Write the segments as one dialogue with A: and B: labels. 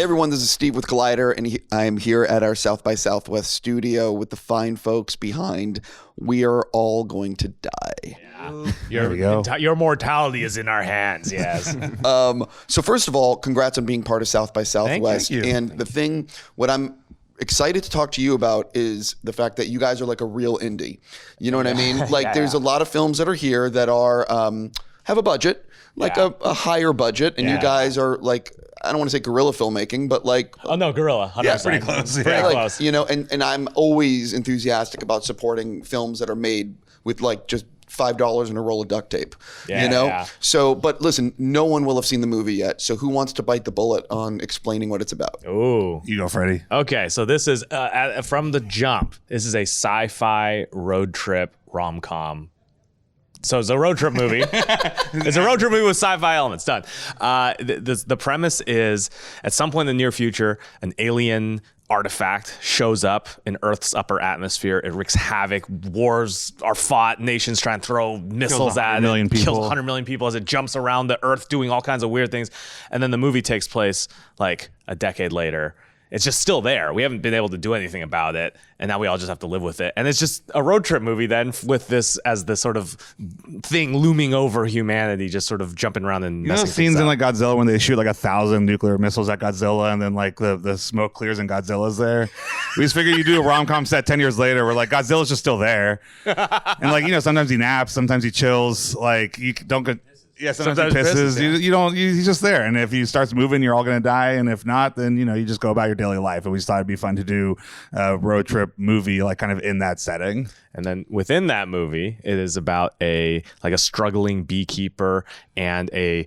A: Hey everyone, this is Steve with Collider, and I'm here at our South by Southwest studio with the fine folks behind We Are All Going to Die.
B: Yeah. Your mortality is in our hands, yes.
A: So first of all, congrats on being part of South by Southwest.
B: Thank you.
A: And what I'm excited to talk to you about is the fact that you guys are like a real indie. You know what I mean? Like there's a lot of films that are here that are have a budget, like a higher budget, and you guys are like, I don't want to say guerrilla filmmaking, but like...
B: Oh, no, guerilla. 100%.
A: Yeah,
C: pretty close.
B: Pretty
A: like,
B: close.
A: You know, and I'm always enthusiastic about supporting films that are made with like just $5 and a roll of duct tape, you know?
B: Yeah.
A: So, but listen, no one will have seen the movie yet. So who wants to bite the bullet on explaining what it's about?
B: Ooh.
C: You go, Freddie.
B: Okay, so this is, from the jump, this is a sci-fi road trip rom-com. So it's a road trip movie. It's a road trip movie with sci-fi elements. Done. The premise is, at some point in the near future, an alien artifact shows up in Earth's upper atmosphere. It wreaks havoc. Wars are fought. Nations try and throw missiles at it. Kills 100 million people as it jumps around the Earth doing all kinds of weird things. And then the movie takes place like a decade later. It's just still there. We haven't been able to do anything about it, and now we all just have to live with it. And it's just a road trip movie then, with this as the sort of thing looming over humanity, just sort of jumping around and messing things
C: Scenes
B: up.
C: in like Godzilla when they shoot like 1,000 nuclear missiles at Godzilla, and then like the smoke clears and Godzilla's there. We just figured you do a rom-com set 10 years later where like Godzilla's just still there, and like sometimes he naps, sometimes he chills. Like you don't get. Yeah, sometimes he pisses. You don't. He's just there, and if he starts moving, you're all gonna die. And if not, then you just go about your daily life. And we just thought it'd be fun to do a road trip movie, like kind of in that setting.
B: And then within that movie, it is about a struggling beekeeper and a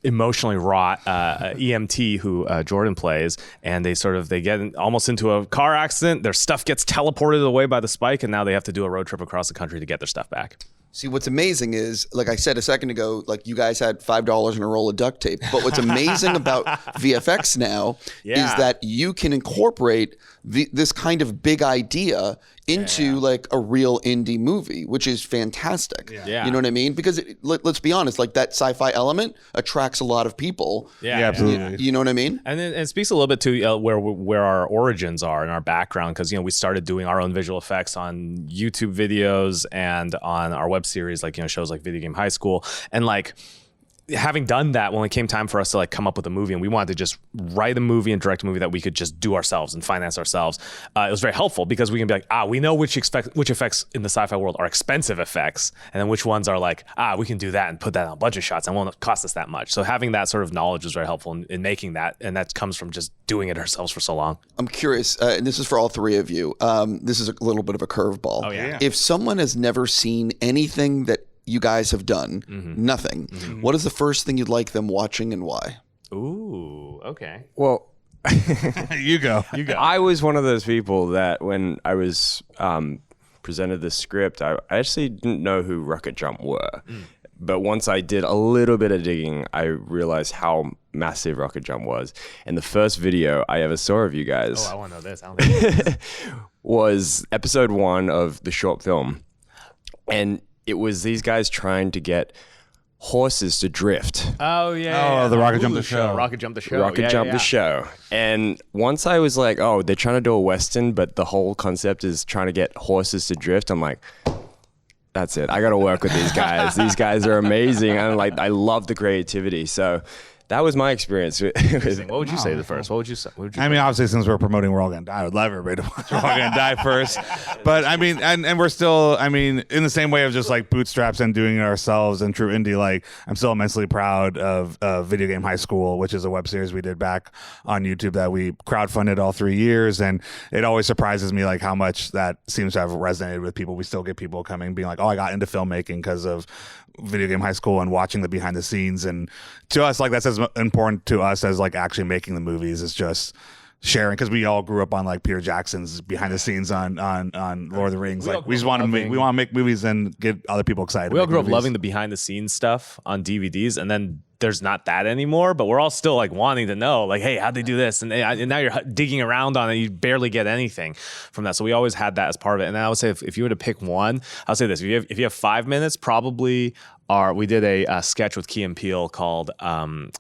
B: emotionally wrought EMT who Jordan plays, and they get almost into a car accident. Their stuff gets teleported away by the spike, and now they have to do a road trip across the country to get their stuff back.
A: See, what's amazing is, like I said a second ago, like you guys had $5 and a roll of duct tape. But what's amazing about VFX now is that you can incorporate this kind of big idea into like a real indie movie, which is fantastic.
B: Yeah.
A: You know what I mean? Because let's be honest, like that sci-fi element attracts a lot of people.
C: Yeah, absolutely.
A: You know what I mean?
B: And then it speaks a little bit to where our origins are and our background, because we started doing our own visual effects on YouTube videos and on our web series, like shows like Video Game High School, and like having done that, when it came time for us to like come up with a movie, and we wanted to just write a movie and direct a movie that we could just do ourselves and finance ourselves, it was very helpful because we can be like, we know which effects in the sci-fi world are expensive effects, and then which ones are like, we can do that and put that on budget shots and won't cost us that much. So having that sort of knowledge was very helpful in making that, and that comes from just doing it ourselves for so long.
A: I'm curious, and this is for all three of you. This is a little bit of a curveball.
B: Oh, yeah.
A: If someone has never seen anything that you guys have done, nothing, what is the first thing you'd like them watching and why?
B: Ooh, okay.
D: Well,
C: You go.
D: I was one of those people that when I was presented the script, I actually didn't know who RocketJump were. But once I did a little bit of digging, I realized how massive RocketJump was. And the first video I ever saw of you guys
B: I want to know this. I don't think
D: was episode 1 of the short film. And it was these guys trying to get horses to drift.
B: Oh, yeah.
C: the RocketJump the show.
B: RocketJump the show.
D: RocketJump the show. And once I was like, they're trying to do a Western, but the whole concept is trying to get horses to drift. I'm like, that's it. I got to work with these guys. These guys are amazing. And like, I love the creativity. So that was my experience.
B: What would you say the first? What would you say?
C: I mean, obviously, since we're promoting We're All Gonna Die, I would love everybody to watch We're All Gonna Die first. But I mean, and we're still, I mean, in the same way of just like bootstraps and doing it ourselves and true indie, like I'm still immensely proud of Video Game High School, which is a web series we did back on YouTube that we crowdfunded all 3 years. And it always surprises me like how much that seems to have resonated with people. We still get people coming being like, I got into filmmaking because of Video Game High School and watching the behind the scenes. And to us, like that's as important to us as like actually making the movies is just sharing, because we all grew up on like Peter Jackson's behind the scenes on Lord of the Rings. Like we just want to make movies and get other people excited.
B: We all grew up loving the behind the scenes stuff on DVDs, and then there's not that anymore, but we're all still like wanting to know, like, hey, how'd they do this? And now you're digging around on it. You barely get anything from that. So we always had that as part of it. And then I would say if you were to pick one, I'll say this: if you have 5 minutes, probably we did a sketch with Key and Peele called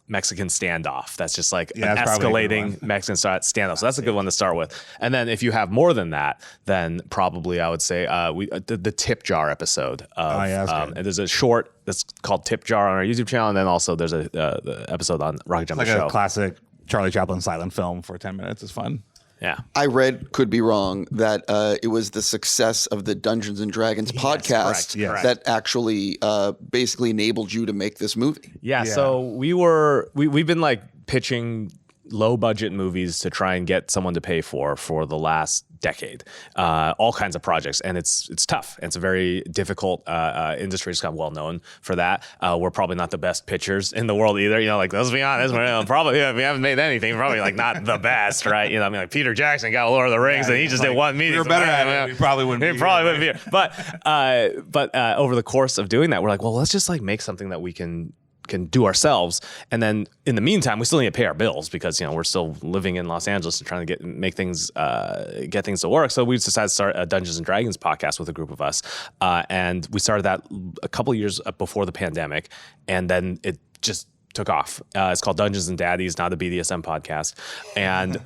B: Mexican Standoff. That's just like an escalating Mexican standoff. So that's a good one to start with. And then if you have more than that, then probably I would say the tip jar episode. And there's a short that's called Tip Jar on our YouTube channel, and then also there's the episode on RocketJump
C: like
B: show.
C: A classic Charlie Chaplin silent film for 10 minutes is fun.
B: Yeah.
A: I read, could be wrong, that it was the success of the Dungeons and Dragons podcast that actually basically enabled you to make this movie.
B: Yeah. So we've been like pitching low budget movies to try and get someone to pay for the last decade, all kinds of projects, and it's tough. It's a very difficult industry. It's kind of well known for that. We're probably not the best pitchers in the world either. Like, let's be honest, we're probably if we haven't made anything, probably like not the best, right? I mean, like Peter Jackson got Lord of the Rings, and he just did one meeting.
C: We were better at it. We probably wouldn't. Be here.
B: But over the course of doing that, we're like, well, let's just like make something that we can do ourselves, and then in the meantime we still need to pay our bills because we're still living in Los Angeles and trying to get things to work. So we decided to start a Dungeons and Dragons podcast with a group of us, and we started that a couple of years before the pandemic, and then it just took off. It's called Dungeons and Daddies, not a BDSM podcast, and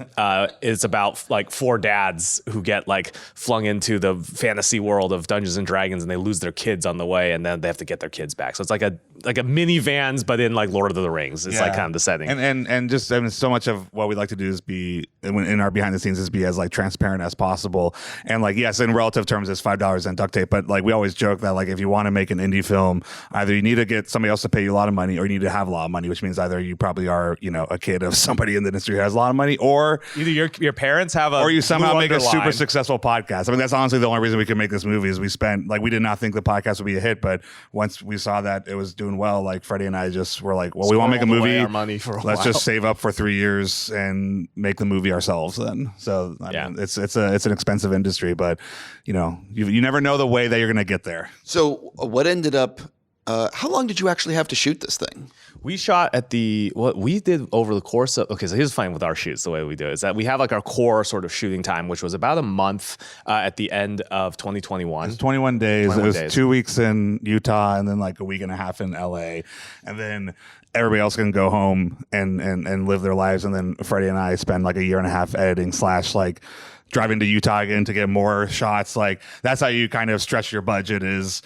B: it's about like 4 dads who get like flung into the fantasy world of Dungeons and Dragons, and they lose their kids on the way, and then they have to get their kids back. So it's like a minivans, but in like Lord of the Rings. It's like kind of the setting.
C: And just so much of what we like to do is be in our behind the scenes is be as like transparent as possible. And like, yes, in relative terms, it's $5 and duct tape, but like we always joke that like if you want to make an indie film, either you need to get somebody else to pay you a lot of money, or you need to have a lot of money, which means either you probably are a kid of somebody in the industry who has a lot of money, or
B: either your parents have
C: or you somehow make a super successful podcast. I mean, that's honestly the only reason we could make this movie is we did not think the podcast would be a hit, but once we saw that it was doing well, like Freddie and I just were like, well, we want to make a movie.
B: Our money for a
C: Let's
B: while.
C: just save up for 3 years and make the movie ourselves then. So I mean, it's an expensive industry, but you never know the way that you're going to get there.
A: So what ended up, how long did you actually have to shoot this thing?
B: We shot what we did over the course of, so here's the fun with our shoots, the way we do it is that we have like our core sort of shooting time, which was about a month at the end of 2021.
C: It's 21 days. It was 2 weeks in Utah and then like a week and a half in LA. And then everybody else can go home and live their lives. And then Freddie and I spend like a year and a half editing / like driving to Utah again to get more shots. Like that's how you kind of stretch your budget is,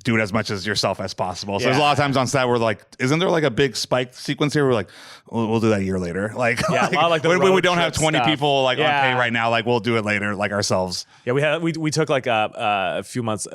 C: do it as much as yourself as possible. So there's a lot of times on set where like, isn't there like a big spike sequence here? We're like, we'll do that a year later. Like, when we don't have 20 people like on pay right now, like we'll do it later, like ourselves.
B: Yeah, we took like a few months,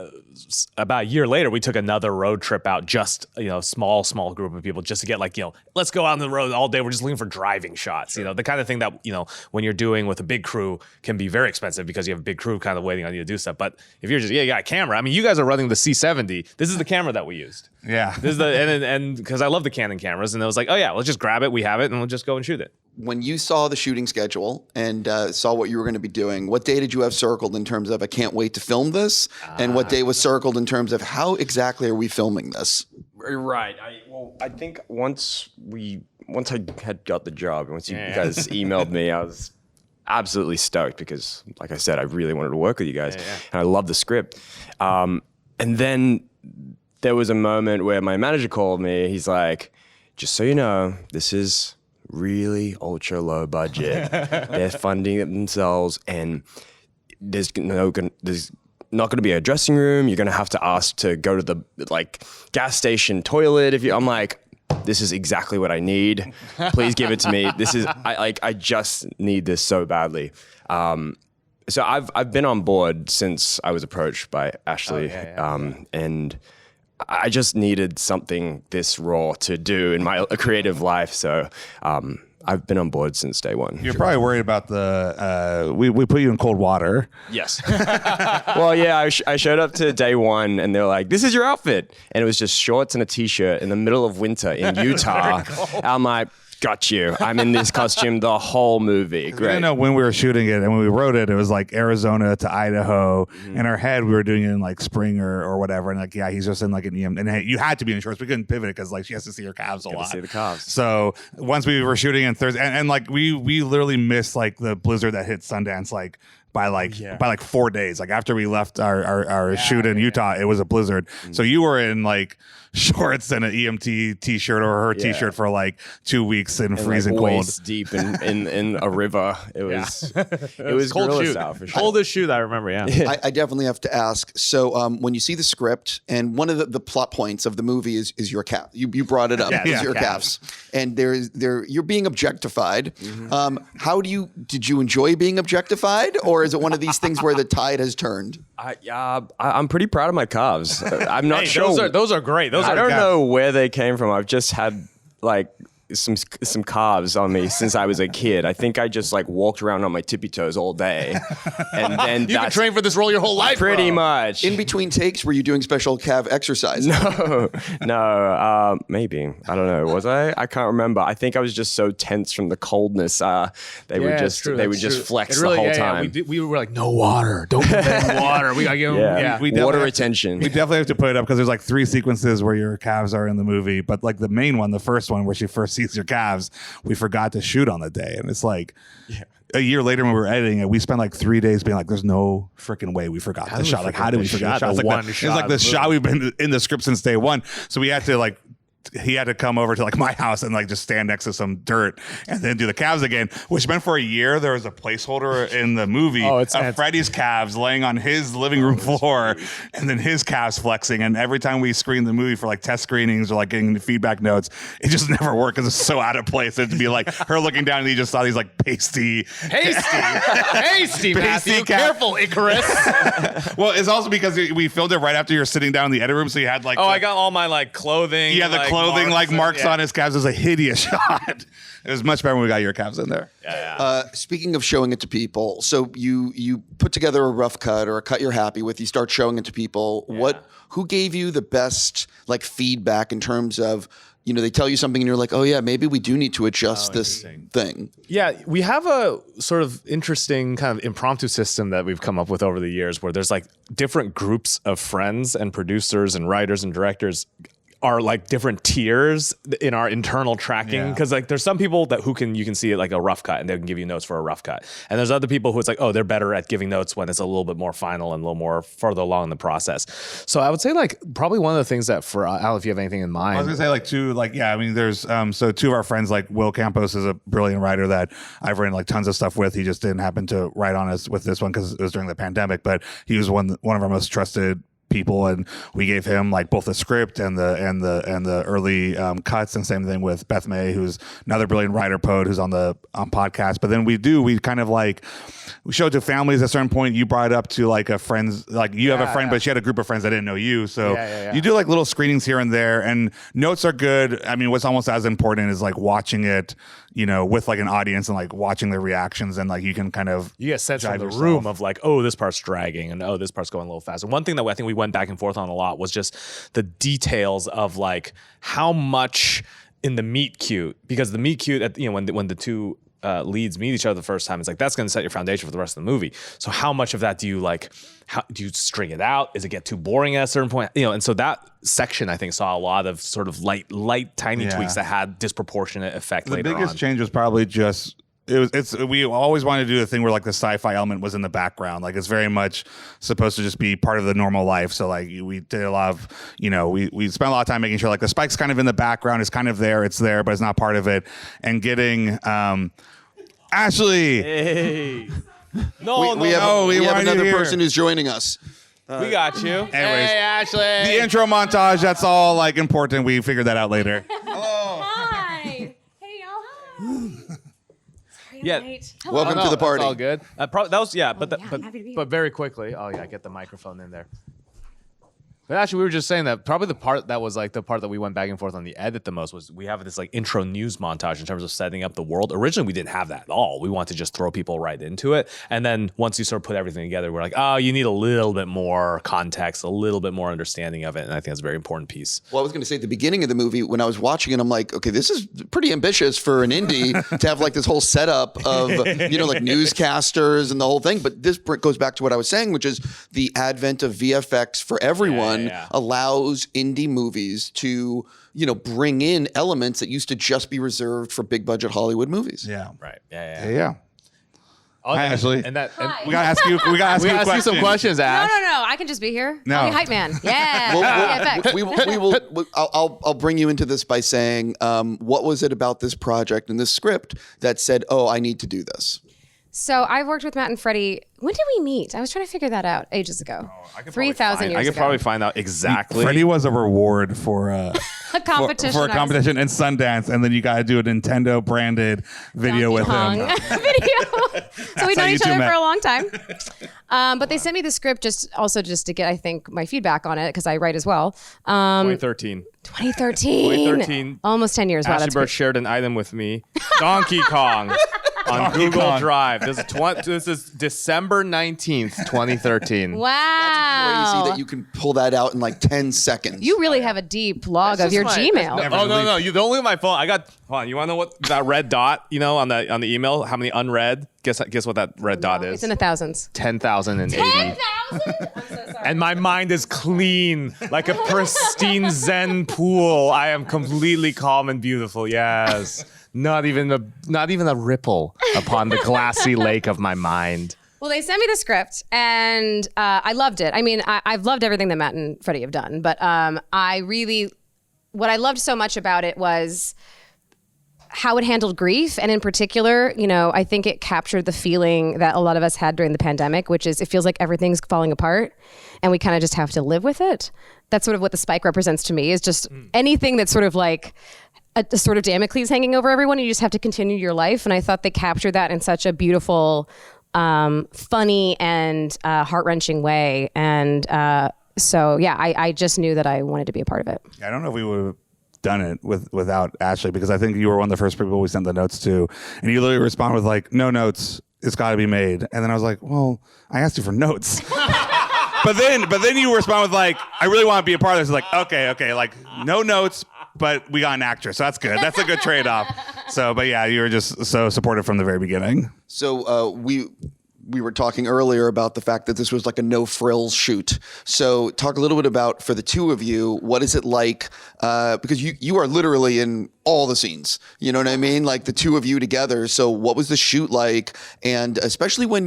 B: about a year later, we took another road trip out, just small group of people, just to get like let's go out on the road all day. We're just looking for driving shots. The kind of thing that when you're doing with a big crew can be very expensive because you have a big crew kind of waiting on you to do stuff. But if you're just you got a camera. I mean, you guys are running the C70. This is the camera that we used.
C: Yeah.
B: This is and because I love the Canon cameras, and it was like, oh yeah, let's just grab it. We have it, and we'll just go and shoot it.
A: When you saw the shooting schedule and saw what you were going to be doing, what day did you have circled in terms of I can't wait to film this, and what day was circled in terms of how exactly are we filming this?
D: Right. I think once I had got the job, and once you guys emailed me, I was absolutely stoked because, like I said, I really wanted to work with you guys, and I love the script. And then there was a moment where my manager called me. He's like, just so you know, this is really ultra low budget. They're funding it themselves, and there's not going to be a dressing room. You're going to have to ask to go to the like gas station toilet. I'm like, this is exactly what I need. Please give it to me. I just need this so badly. So I've been on board since I was approached by Ashley, and I just needed something this raw to do in my creative life. So I've been on board since day one.
C: You're probably worried about we put you in cold water.
D: Yes. Well, yeah, I showed up to day one and they're like, this is your outfit. And it was just shorts and a t-shirt in the middle of winter in Utah. I'm like, got you. I'm in this costume the whole movie. Great.
C: I know when we were shooting it and when we wrote it, it was like Arizona to Idaho. In our head, we were doing it in like spring or whatever. And like, yeah, he's just in like an EM. And hey, you had to be in shorts. We couldn't pivot it because like she has to see her calves a lot.
D: See the calves.
C: So once we were shooting in Thursday, and like we literally missed like the blizzard that hit Sundance like by 4 days. Like after we left our shoot in Utah, it was a blizzard. So you were in like shorts and an EMT t-shirt or her t-shirt for like 2 weeks in freezing
D: like
C: cold.
D: Waist deep in a river. It was it was
B: cold
D: guerrilla
B: shoot.
D: style for sure.
B: Coldest shoot I remember. Yeah.
A: I definitely have to ask. So when you see the script, and one of the plot points of the movie is your calf. You brought it up. Is your calves. And you're being objectified. Did you enjoy being objectified, or is it one of these things where the tide has turned?
D: I'm pretty proud of my calves. I'm not sure.
B: Those are great.
D: I don't know where they came from. I've just had like some calves on me since I was a kid. I think I just like walked around on my tippy toes all day, and then
B: You've been trained for this role your whole life,
D: pretty
B: bro.
D: much.
A: In between takes, were you doing special calf exercise?
D: No, maybe. I don't know. Was I? I can't remember. I think I was just so tense from the coldness. They would just flex the whole time.
B: We were like, no water. Don't put that in water. We got to give them,
D: water retention.
C: We definitely have to put it up because there's like 3 sequences where your calves are in the movie, but like the main one, the first one where she first sees your calves, we forgot to shoot on the day, and it's like a year later when we were editing it, we spent like 3 days being like, "There's no freaking way we forgot the shot. Like, how did we forget the shot? It's like the shot we've been in the script since day one." So we had to like. He had to come over to like my house and like just stand next to some dirt and then do the calves again, which meant for a year there was a placeholder in the movie of Freddie's calves laying on his living room floor and then his calves flexing. And every time we screened the movie for like test screenings or like getting feedback notes, it just never worked because it's so out of place. It'd be like her looking down and you just saw these like pasty,
B: Matthew. Careful, Icarus.
C: Well, it's also because we filmed it right after you're sitting down in the edit room, so you had like
B: I got all my like clothing.
C: Yeah, the clothing marks on his calves. It was a hideous shot. It was much better when we got your calves in there.
A: Speaking of showing it to people, so you put together a rough cut or a cut you're happy with. You start showing it to people. Who gave you the best like feedback in terms of, they tell you something and you're like, oh yeah, maybe we do need to adjust this thing.
B: Yeah, we have a sort of interesting kind of impromptu system that we've come up with over the years where there's like different groups of friends and producers and writers and directors are like different tiers in our internal tracking, because like there's some people that you can see it like a rough cut and they can give you notes for a rough cut, and there's other people who it's like, oh, they're better at giving notes when it's a little bit more final and a little more further along in the process. So I would say like probably one of the things that for Al, if you have anything in mind,
C: I was gonna say there's so 2 of our friends, like Will Campos is a brilliant writer that I've written like tons of stuff with. He just didn't happen to write on us with this one because it was during the pandemic, but he was one of our most trusted people, and we gave him like both the script and the early cuts, and same thing with Beth May, who's another brilliant writer poet who's on podcast. But then we kind of like we showed to families at a certain point. You brought it up to like a friend's, like you have a friend, but she had a group of friends that didn't know you, so you do like little screenings here and there, and notes are good. I mean, what's almost as important is like watching it, with like an audience and like watching their reactions, and like you can kind of
B: get a sense from the room of like, oh, this part's dragging, and oh, this part's going a little fast. And one thing that I think we went back and forth on a lot was just the details of like how much in the meet cute, because the meet cute at when the 2 leads meet each other the first time, it's like that's going to set your foundation for the rest of the movie. So how much of that do you like? How do you string it out? Is it get too boring at a certain point? And so that section I think saw a lot of sort of light tiny tweaks that had disproportionate effect later on.
C: The biggest change was probably just we always wanted to do the thing where like the sci-fi element was in the background. Like it's very much supposed to just be part of the normal life. So like we did a lot of, we spent a lot of time making sure like the spike's kind of in the background. It's kind of there. It's there, but it's not part of it. And getting Ashley.
B: Hey.
A: We have another person who's joining us.
B: We got you.
C: Anyways,
B: hey, Ashley.
C: The intro montage, that's all like important. We figured that out later.
E: Hi. Hey, y'all. Hi.
B: Yeah.
A: Welcome to the party.
B: That's all good. That was
E: I'm happy to be
B: but
E: here.
B: very quickly. Oh yeah, get the microphone in there. But actually, we were just saying that probably the part that was like the part that we went back and forth on the edit the most was we have this like intro news montage in terms of setting up the world. Originally, we didn't have that at all. We wanted to just throw people right into it. And then once you sort of put everything together, we're like, oh, you need a little bit more context, a little bit more understanding of it. And I think that's a very important piece.
A: Well, I was going to say at the beginning of the movie, when I was watching it, I'm like, okay, this is pretty ambitious for an indie to have like this whole setup of, like newscasters and the whole thing. But this goes back to what I was saying, which is the advent of VFX for everyone allows indie movies to, bring in elements that used to just be reserved for big budget Hollywood movies.
C: Yeah.
B: Right.
C: Yeah.
B: Oh,
C: Hi, Ashley.
B: And that
E: Hi.
C: We gotta ask you. We gotta ask you a question.
B: you some questions, Ash.
E: No. I can just be here.
C: No.
E: I'll be hype man. Yeah. VFX.
A: I'll bring you into this by saying, what was it about this project and this script that said, oh, I need to do this?
E: So I've worked with Matt and Freddie. When did we meet? I was trying to figure that out ages ago. 3,000 years ago.
B: I could probably find out exactly.
C: Freddie was a reward for
E: a competition.
C: for a competition in Sundance, and then you got to do a Nintendo branded video with him.
E: Video. So we know each other
C: met.
E: for a long time. But they sent me the script just to get, I think, my feedback on it because I write as well.
B: 2013.
E: 2013. Almost 10 years. Wow,
B: Ashley
E: that's
B: Burch
E: great.
B: shared an item with me. Donkey Kong. On Google Drive. This is December 19th, 2013.
E: Wow.
A: Crazy that you can pull that out in like 10 seconds.
E: You really have a deep log of your Gmail.
B: No. You don't look at my phone. Hold on. You want to know what that red dot, on the email, how many unread? Guess what that red dot is.
E: It's in the thousands.
B: 10,080.
E: 10,000? I'm so sorry.
B: And my mind is clean, like a pristine Zen pool. I am completely calm and beautiful. Yes. Not even a ripple upon the glassy lake of my mind.
E: Well, they sent me the script, and I loved it. I mean, I've loved everything that Matt and Freddie have done, but what I loved so much about it was how it handled grief. And in particular, I think it captured the feeling that a lot of us had during the pandemic, which is it feels like everything's falling apart and we kind of just have to live with it. That's sort of what the spike represents to me, is just anything that's sort of like a sort of Damocles hanging over everyone. You just have to continue your life. And I thought they captured that in such a beautiful, funny and heart-wrenching way. And so, yeah, I just knew that I wanted to be a part of it.
C: I don't know if we would have done it without Ashley, because I think you were one of the first people we sent the notes to, and you literally responded with like, no notes, it's got to be made. And then I was like, well, I asked you for notes. but then you respond with like, I really want to be a part of this. It's like, okay, like no notes, but we got an actress, so that's good. That's a good trade-off. So, but yeah, you were just so supportive from the very beginning.
A: So we were talking earlier about the fact that this was like a no frills shoot. So talk a little bit about, for the two of you, what is it like? Because you are literally in all the scenes, you know what I mean? Like the two of you together. So what was the shoot like? And especially when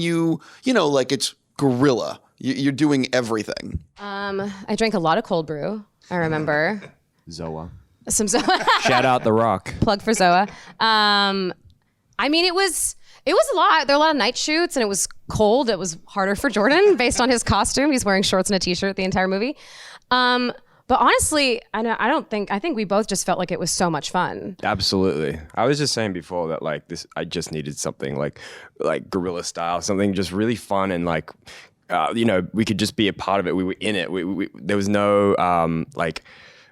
A: like it's guerilla, you're doing everything.
E: I drank a lot of cold brew, I remember.
D: Zoa.
E: Some Zoa.
D: Shout out The Rock.
E: Plug for Zoa. I mean, it was a lot. There were a lot of night shoots, and it was cold. It was harder for Jordan based on his costume. He's wearing shorts and a t-shirt the entire movie. But honestly, I think we both just felt like it was so much fun.
D: Absolutely. I was just saying before that like this, I just needed something like guerrilla style, something just really fun and like, we could just be a part of it. We were in it. There was no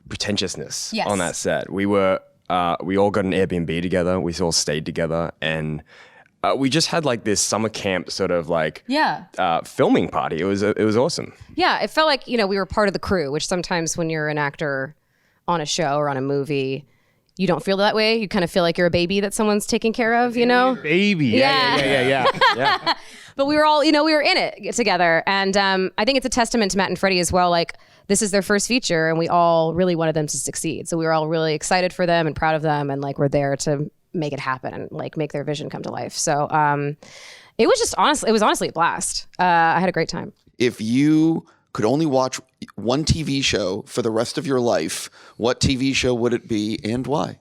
D: pretentiousness on that set. We all got an Airbnb together. We all stayed together, and we just had like this summer camp sort of like filming party. It was awesome.
E: Yeah, it felt like we were part of the crew, which sometimes when you're an actor on a show or on a movie, you don't feel that way. You kind of feel like you're a baby that someone's taking care of,
B: Baby. Yeah.
E: But we were all, we were in it together. And I think it's a testament to Matt and Freddie as well. Like, this is their first feature, and we all really wanted them to succeed. So we were all really excited for them and proud of them, and like we're there to make it happen and like make their vision come to life. So it was honestly a blast. I had a great time.
A: If you could only watch one TV show for the rest of your life, what TV show would it be and why?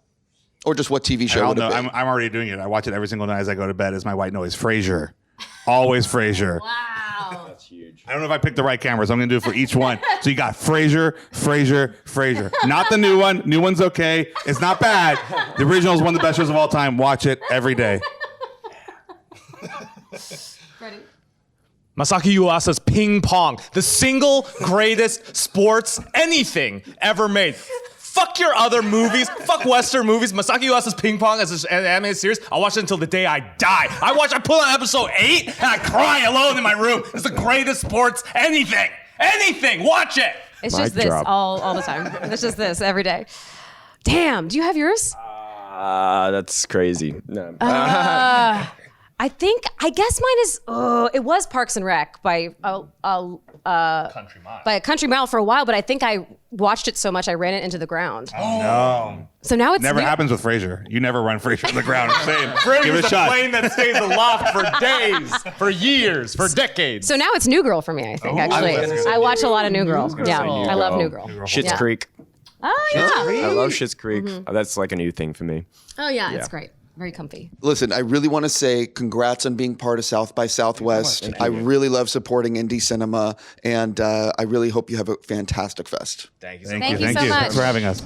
A: Or just what TV show would it be?
C: I'm already doing it. I watch it every single night as I go to bed. Is my white noise. Frasier. Always Frasier.
E: Wow.
D: That's huge.
C: I don't know if I picked the right camera, so I'm going to do it for each one. So you got Frasier. Not the new one. New one's okay. It's not bad. The original is one of the best shows of all time. Watch it every day.
E: Ready?
B: Masaki Yuasa's Ping Pong, the single greatest sports anything ever made. Fuck your other movies. Fuck Western movies. Masaki Yuasa's Ping Pong as an animated series. I'll watch it until the day I die. I put on episode 8 and I cry alone in my room. It's the greatest sports anything. Anything. Watch it.
E: It's
D: Mic
E: just this
D: drop.
E: all the time. It's just this every day. Damn. Do you have yours?
D: That's crazy. No.
E: I guess mine is. It was Parks and Rec by a country mile for a while, but I think I watched it so much I ran it into the ground.
C: No.
E: So now it's
C: Never happens with Frasier. You never run Frasier to the ground. Same. Give it a
B: Frasier's a
C: shot.
B: plane that stays aloft for days, for years, for decades.
E: So now it's New Girl for me. I think actually, I watch a lot of New Girl. Yeah, I love New Girl.
D: Schitt's
E: Yeah.
D: Creek.
E: Oh yeah.
D: I love Schitt's Creek. That's like a new thing for me.
E: Oh yeah, it's great. Very comfy.
A: Listen, I really want to say congrats on being part of South by Southwest. I really love supporting indie cinema, and I really hope you have a fantastic fest.
B: Thank you.
E: Thank you so much.
C: Thanks for having us.